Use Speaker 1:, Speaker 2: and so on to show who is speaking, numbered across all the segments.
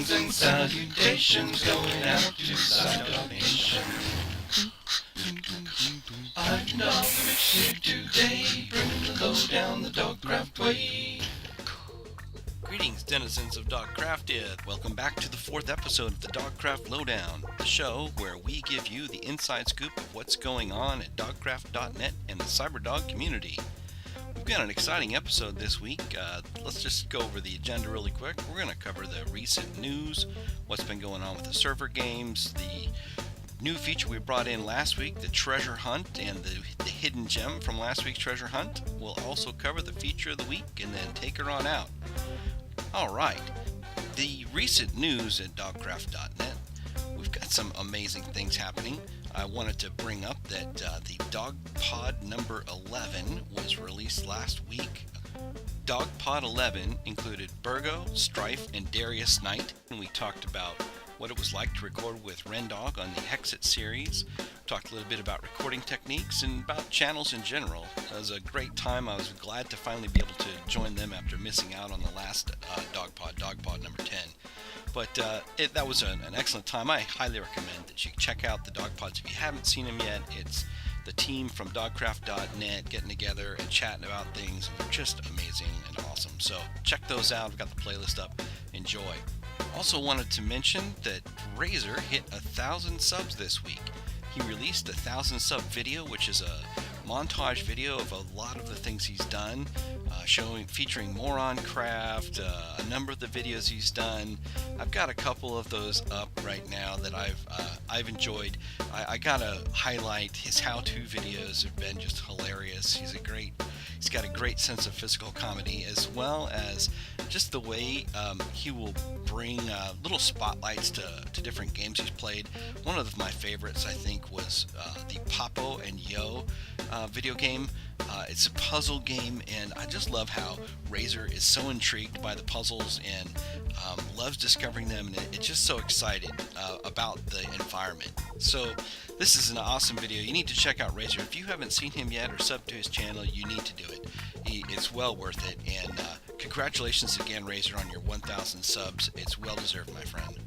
Speaker 1: Greetings and salutations going out to CyberDog Nation. IvanDogovich here today, bringing the lowdown the DogCraft way.
Speaker 2: Greetings, denizens of DogCraft. Welcome back to the 4th episode of the DogCraft LowDown, the show where we give you the inside scoop of what's going on at DogCraft.net and the CyberDog community. We've got an exciting episode this week. Let's just go over the agenda really quick. We're going to cover the recent news, what's been going on with the server games, the new feature we brought in last week, the treasure hunt, and the hidden gem from last week's treasure hunt. We'll also cover the feature of the week and then take her on out. Alright, the recent news at DogCraft.net, we've got some amazing things happening. I wanted to bring up that the Dog Pod number 11 was released last week. Dog Pod 11 included Burgo, Strife, and Darius Knight, and we talked about what it was like to record with Rendog on the Hexxit series. Talked a little bit about recording techniques and about channels in general. It was a great time. I was glad to finally be able to join them after missing out on the last Dog Pod number 10. But that was an excellent time. I highly recommend that you check out the Dog Pods if you haven't seen them yet. It's the team from DogCraft.net getting together and chatting about things. They're just amazing and awesome. So check those out. I've got the playlist up. Enjoy. Also wanted to mention that Razor hit 1,000 subs this week. He released a 1,000 sub video, which is a montage video of a lot of the things he's done, featuring more on craft, a number of the videos he's done. I've got a couple of those up right now that I've enjoyed. I gotta highlight his how-to videos have been just hilarious. He's got a great sense of physical comedy, as well as just the way he will bring little spotlights to different games he's played. One of my favorites, I think, was the Papo Yo video game. It's a puzzle game, and I just love how Razor is so intrigued by the puzzles and loves discovering them, and it's just so excited about the environment. So this is an awesome video. You need to check out Razor. If you haven't seen him yet or subbed to his channel, you need to do it. It's well worth it, and congratulations again, Razor, on your 1,000 subs. It's well deserved, my friend.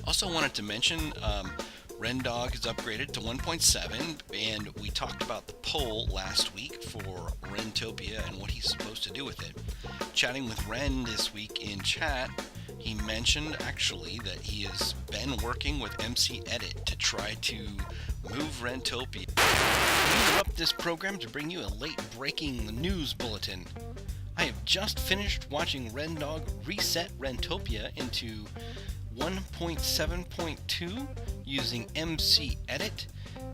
Speaker 2: Also wanted to mention Rendog has upgraded to 1.7, and we talked about the poll last week for Rentopia and what he's supposed to do with it. Chatting with Ren this week in chat, he mentioned actually that he has been working with MC Edit to try to move Rentopia. We interrupt this program to bring you a late breaking news bulletin. I have just finished watching Rendog reset Rentopia into 1.7.2 using MC Edit.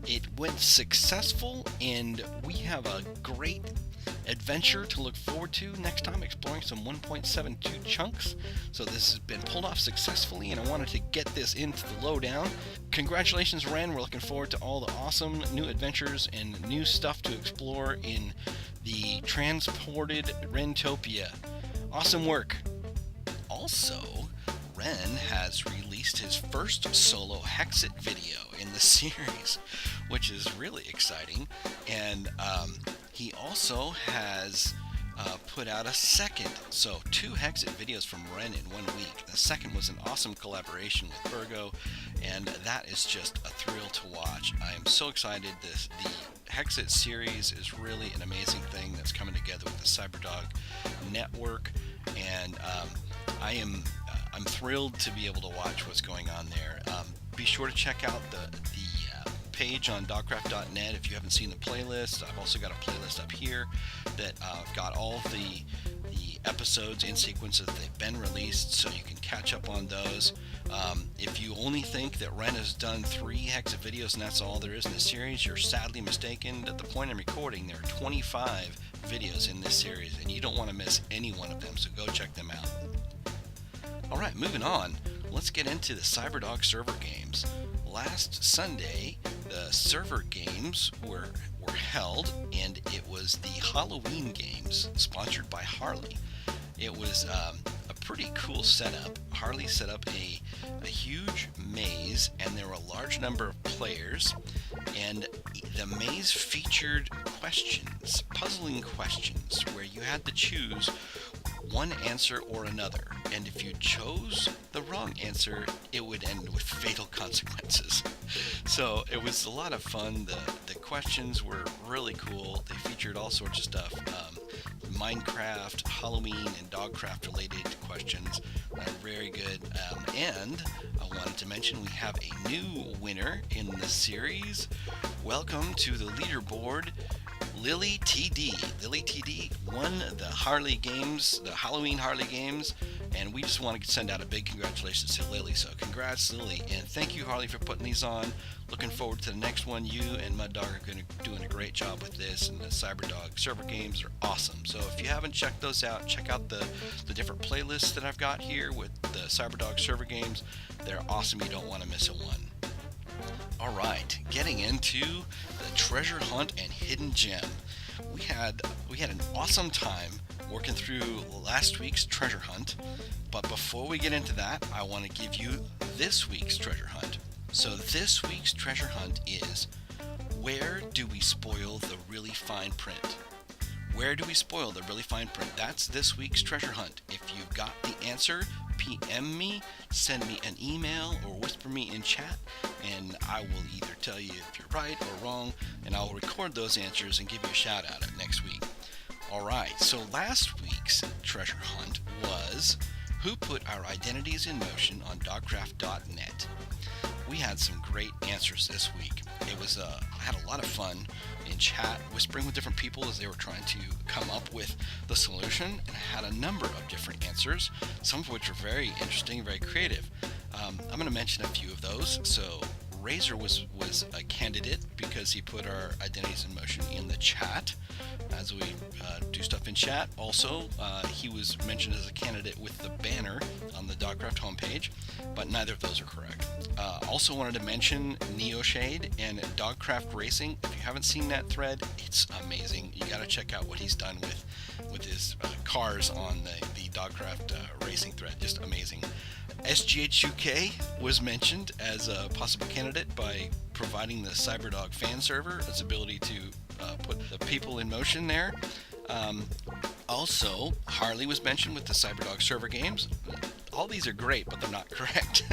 Speaker 2: It went successful, and we have a great adventure to look forward to next time, exploring some 1.72 chunks. So this has been pulled off successfully, and I wanted to get this into the lowdown. Congratulations, Ren. We're looking forward to all the awesome new adventures and new stuff to explore in the transported Rentopia. Awesome work. Also, Ren has released his first solo Hexxit video in the series, which is really exciting, and he also has put out a second, so 2 Hexxit videos from Ren in 1 week. The second was an awesome collaboration with Burgo, and that is just a thrill to watch. I am so excited. The Hexxit series is really an amazing thing that's coming together with the CyberDog Network, and I'm thrilled to be able to watch what's going on there. Be sure to check out the page on DogCraft.net if you haven't seen the playlist. I've also got a playlist up here that got all the episodes in sequence as they've been released, so you can catch up on those. If you only think that Ren has done 3 Hexxit videos and that's all there is in the series, you're sadly mistaken. At the point I'm recording, there are 25 videos in this series, and you don't want to miss any one of them, so go check them out. Alright, moving on, let's get into the CyberDog server games. Last Sunday, the server games were held, and it was the Halloween games, sponsored by Harley. It was a pretty cool setup. Harley set up a huge maze, and there were a large number of players, and the maze featured questions, puzzling questions, where you had to choose one answer or another. and if you chose the wrong answer, it would end with fatal consequences. So it was a lot of fun. The questions were really cool. They featured all sorts of stuff. Minecraft, Halloween, and DogCraft related questions. Very good. And I wanted to mention we have a new winner in the series. Welcome to the leaderboard, Lily TD. Lily TD won the Harley games, the Halloween Harley games, and we just want to send out a big congratulations to Lily. So congrats, Lily, and thank you, Harley, for putting these on. Looking forward to the next one. You and Mud Dog are doing a great job with this, and the CyberDog server games are awesome. So if you haven't checked those out, check out the different playlists that I've got here with the CyberDog server games. They're awesome. You don't want to miss a one. All right, getting into the treasure hunt and hidden gem. We had an awesome time working through last week's treasure hunt, but before we get into that, I want to give you this week's treasure hunt. So this week's treasure hunt is, where do we spoil the really fine print? Where do we spoil the really fine print? That's this week's treasure hunt. If you've got the answer, PM me, send me an email, or whisper me in chat, and I will either tell you if you're right or wrong, and I'll record those answers and give you a shout out at next week. Alright, so last week's treasure hunt was, who put our identities in motion on DogCraft.net? We had some great answers this week. I had a lot of fun in chat, whispering with different people as they were trying to come up with the solution, and had a number of different answers, some of which were very interesting, very creative. I'm going to mention a few of those. So Razor was a candidate because he put our identities in motion in the chat as we do stuff in chat. Also, he was mentioned as a candidate with the banner on the DogCraft homepage, but neither of those are correct. Also wanted to mention Neoshade and DogCraft Racing. If you haven't seen that thread, it's amazing. You got to check out what he's done with his cars on the DogCraft Racing thread. Just amazing. SGHUK was mentioned as a possible candidate by providing the CyberDog fan server, its ability to put the people in motion there. Also, Harley was mentioned with the CyberDog server games. All these are great, but they're not correct.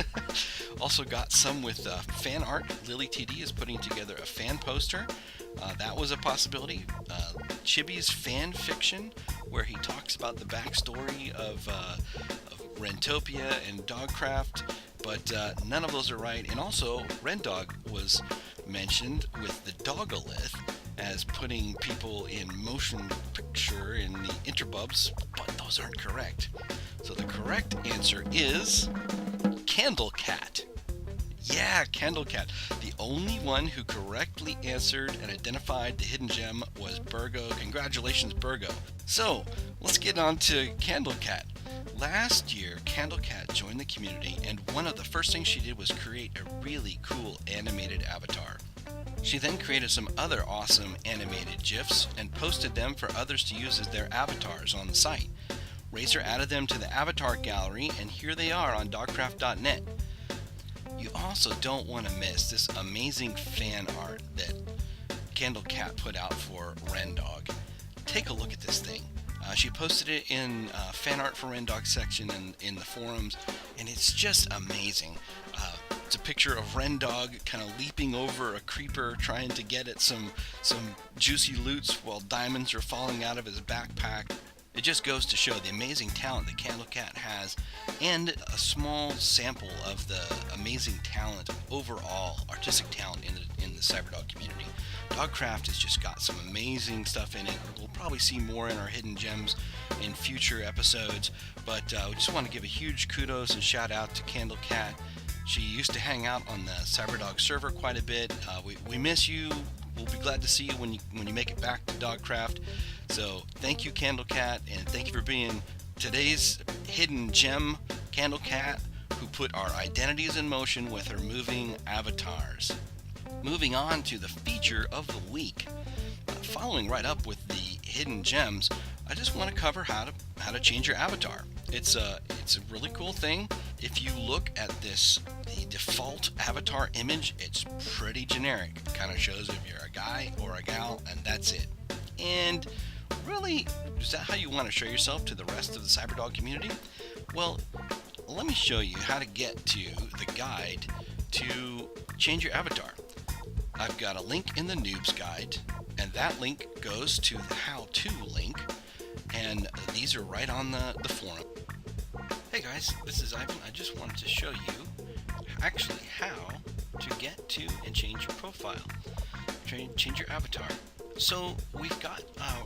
Speaker 2: Also got some with FanArt. Lily TD is putting together a fan poster. That was a possibility. Chibi's fan fiction, where he talks about the backstory of Rentopia and DogCraft, but none of those are right. And also, Rendog was mentioned with the Dog-aholic as putting people in motion picture in the interbubs, but those aren't correct. So the correct answer is CandleCat. Yeah, CandleCat. The only one who correctly answered and identified the hidden gem was Burgo. Congratulations, Burgo. So, let's get on to CandleCat. Last year, CandleCat joined the community, and one of the first things she did was create a really cool animated avatar. She then created some other awesome animated GIFs and posted them for others to use as their avatars on the site. Razor added them to the avatar gallery, and here they are on DogCraft.net. You also don't want to miss this amazing fan art that CandleCat put out for Rendog. Take a look at this thing. She posted it in FanArt for Rendog section and in the forums, and it's just amazing. It's a picture of Rendog kind of leaping over a creeper, trying to get at some juicy loots while diamonds are falling out of his backpack. It just goes to show the amazing talent that CandleCat has, and a small sample of the amazing talent, overall artistic talent in the CyberDog community. DogCraft has just got some amazing stuff in it. We'll probably see more in our hidden gems in future episodes, but we just want to give a huge kudos and shout out to CandleCat. She used to hang out on the CyberDog server quite a bit. We miss you. We'll be glad to see you when you make it back to DogCraft. So thank you, CandleCat, and thank you for being today's hidden gem, CandleCat, who put our identities in motion with her moving avatars. Moving on to the feature of the week. Following right up with the hidden gems, I just want to cover how to change your avatar. It's a really cool thing. If you look at the default avatar image, it's pretty generic. It kind of shows if you're a guy or a gal, and that's it. And really, is that how you want to show yourself to the rest of the CyberDog community? Well, let me show you how to get to the guide to change your avatar. I've got a link in the noobs guide, and that link goes to the how-to link, and these are right on the forum. Hey guys, this is Ivan. I just wanted to show you actually how to get to and change your profile, change your avatar. So we've got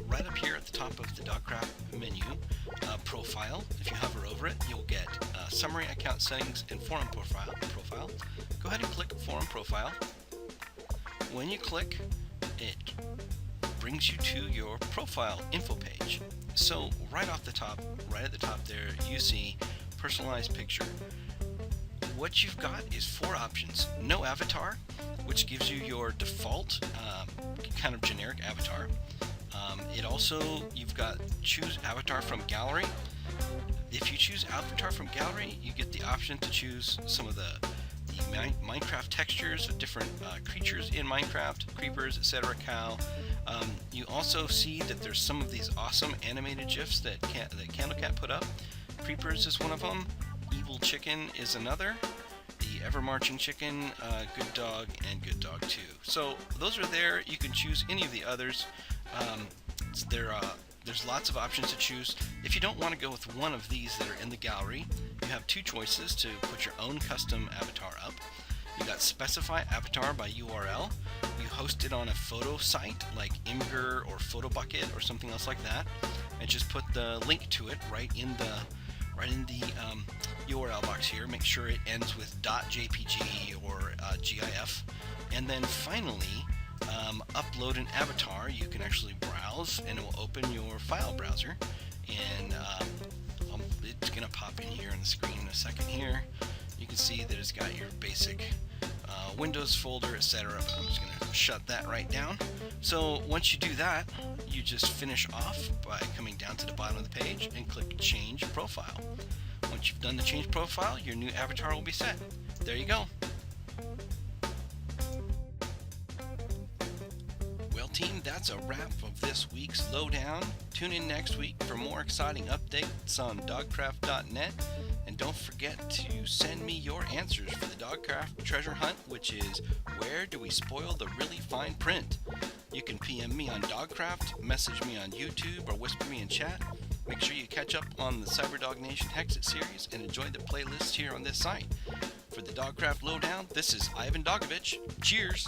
Speaker 2: right up here at the top of the DogCraft menu, profile. If you hover over it, you'll get summary, account settings, and forum profile. Go ahead and click forum profile. When you click, it brings you to your profile info page. So right off the top, right at the top there, you see personalized picture. What you've got is 4 options. No avatar, which gives you your default kind of generic avatar. It also, you've got choose avatar from gallery. If you choose avatar from gallery, you get the option to choose some of the Minecraft textures of different creatures in Minecraft, creepers, etc., cow. You also see that there's some of these awesome animated GIFs that CandleCat put up. Creepers is one of them. Evil Chicken is another. The Ever Marching Chicken, Good Dog, and Good Dog 2. So those are there. You can choose any of the others. There's lots of options to choose. If you don't want to go with one of these that are in the gallery, you have 2 choices to put your own custom avatar up. You got specify avatar by URL. You host it on a photo site like Imgur or PhotoBucket or something else like that, and just put the link to it right in the URL box here. Make sure it ends with .jpg or GIF, and then finally upload an avatar. You can actually browse, and it will open your file browser, and it's gonna pop in here on the screen in a second here. You can see that it's got your basic Windows folder, etc., but I'm just gonna shut that right down. So once you do that, you just finish off by coming down to the bottom of the page and click change profile. Once you've done the change profile, your new avatar will be set. There you go. Well team, that's a wrap of this week's Lowdown. Tune in next week for more exciting updates on DogCraft.net. And don't forget to send me your answers for the DogCraft treasure hunt, which is where do we spoil the really fine print? You can PM me on DogCraft, message me on YouTube, or whisper me in chat. Make sure you catch up on the CyberDog Nation Hexxit series and enjoy the playlists here on this site. For the DogCraft Lowdown, this is IvanDogovich. Cheers!